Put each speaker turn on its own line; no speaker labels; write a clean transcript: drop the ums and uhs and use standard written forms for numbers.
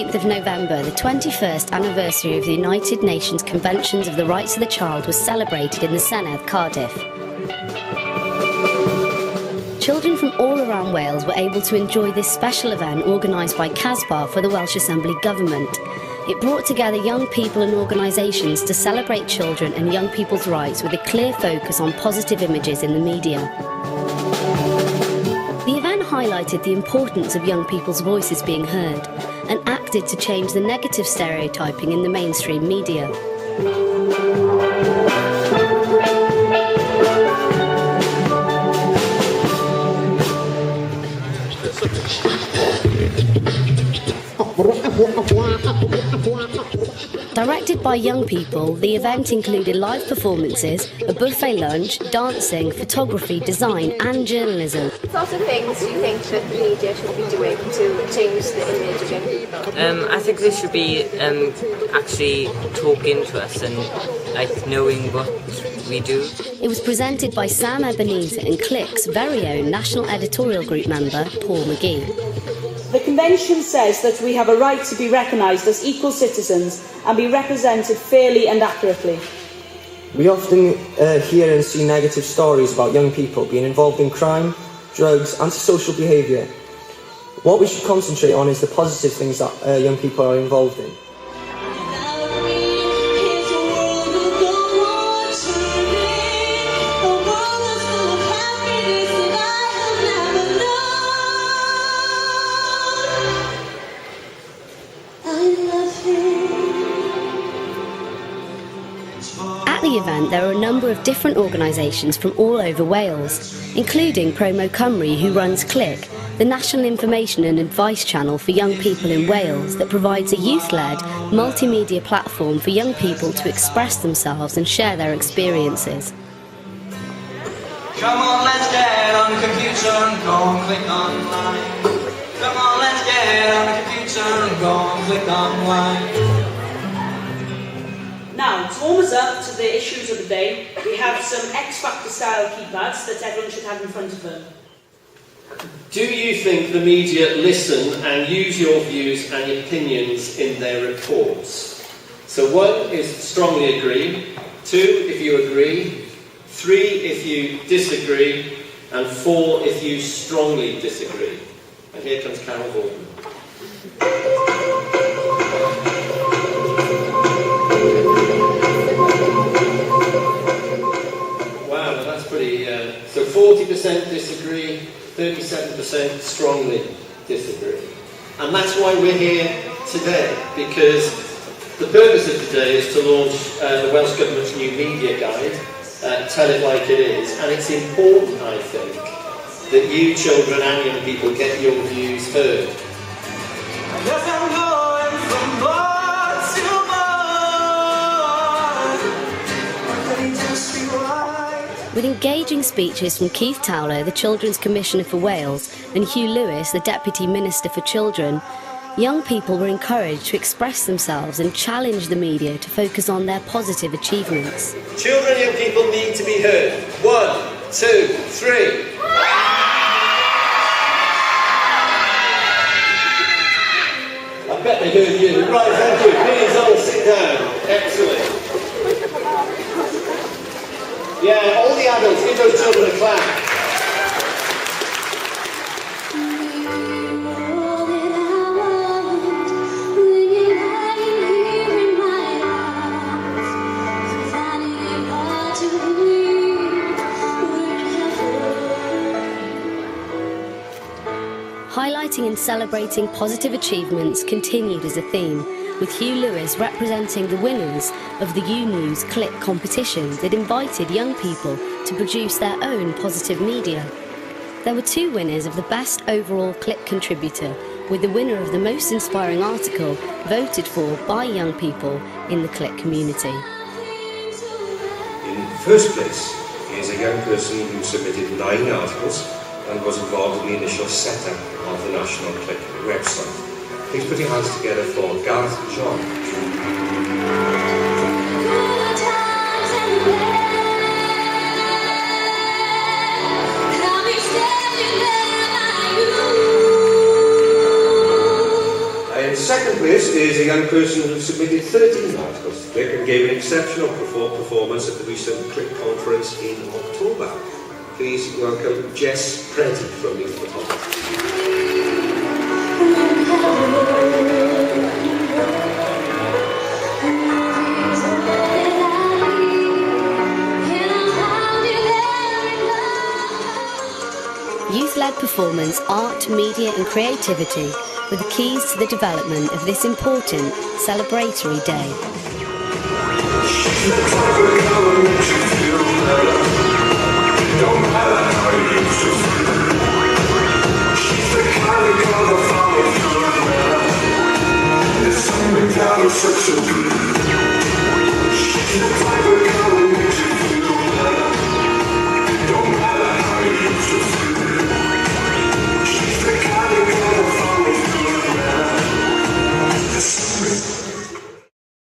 15th of November, the 21st anniversary of the United Nations Conventions of the Rights of the Child was celebrated in the Senedd, Cardiff. Children from all around Wales were able to enjoy this special event organised by CASBAR for the Welsh Assembly Government. It brought together young people and organisations to celebrate children and young people's rights with a clear focus on positive images in the media. The event highlighted the importance of young people's voices being heard and acted to change the negative stereotyping in the mainstream media. Directed by young people, the event included live performances, a buffet lunch, dancing, photography, design and journalism.
What sort of things do you think that the media should be doing to change the image of young people?
I think they should be actually talking to us and knowing what we do.
It was presented by Sam Ebenezer and CLIC's very own National Editorial Group member, Paul McGee.
The Convention says that we have a right to be recognised as equal citizens and be represented fairly and accurately.
We often hear and see negative stories about young people being involved in crime, drugs, antisocial behaviour. What we should concentrate on is the positive things that young people are involved in.
At the event, there are a number of different organisations from all over Wales, including Promo-Cymru, who runs CLIC, the national information and advice channel for young people in Wales that provides a youth-led, multimedia platform for young people to express themselves and share their experiences.
Come on, let's get on the computer and go and click online. Come on, let's get on the computer and go and click online.
Now, to warm us up to the issues of the day, we have some X Factor style keypads that everyone should have in front of them.
Do you think the media listen and use your views and opinions in their reports? So 1 is strongly agree, 2 if you agree, 3 if you disagree, and 4 if you strongly disagree. And here comes Carol Vaughan. Wow, that's pretty... so 40% disagree, 37% strongly disagree. And that's why we're here today, because the purpose of today is to launch the Welsh Government's new media guide, Tell It Like It Is, and it's important, I think, that you children and young people get your views heard.
With engaging speeches from Keith Towler, the Children's Commissioner for Wales, and Hugh Lewis, the Deputy Minister for Children, young people were encouraged to express themselves and challenge the media to focus on their positive achievements.
Children and young people need to be heard. 1, 2, 3. I bet they heard you. Right, thank you. Please all sit down. Excellent. Yeah, all the adults, give those children a clap.
Highlighting and celebrating positive achievements continued as a theme, with Hugh Lewis representing the winners of the U-News CLIC competition that invited young people to produce their own positive media. There were 2 winners of the Best Overall CLIC Contributor, with the winner of the Most Inspiring Article voted for by young people in the CLIC community.
In first place is a young person who submitted 9 articles and was involved in the initial setup of the National CLIC website. Please put your hands together for Gareth John. In second place is a young person who submitted 13 articles to CLIC and gave an exceptional performance at the recent CLIC conference in October. Please welcome Jess Preddy from the photography.
Youth-led performance, art, media and creativity were the keys to the development of this important celebratory day.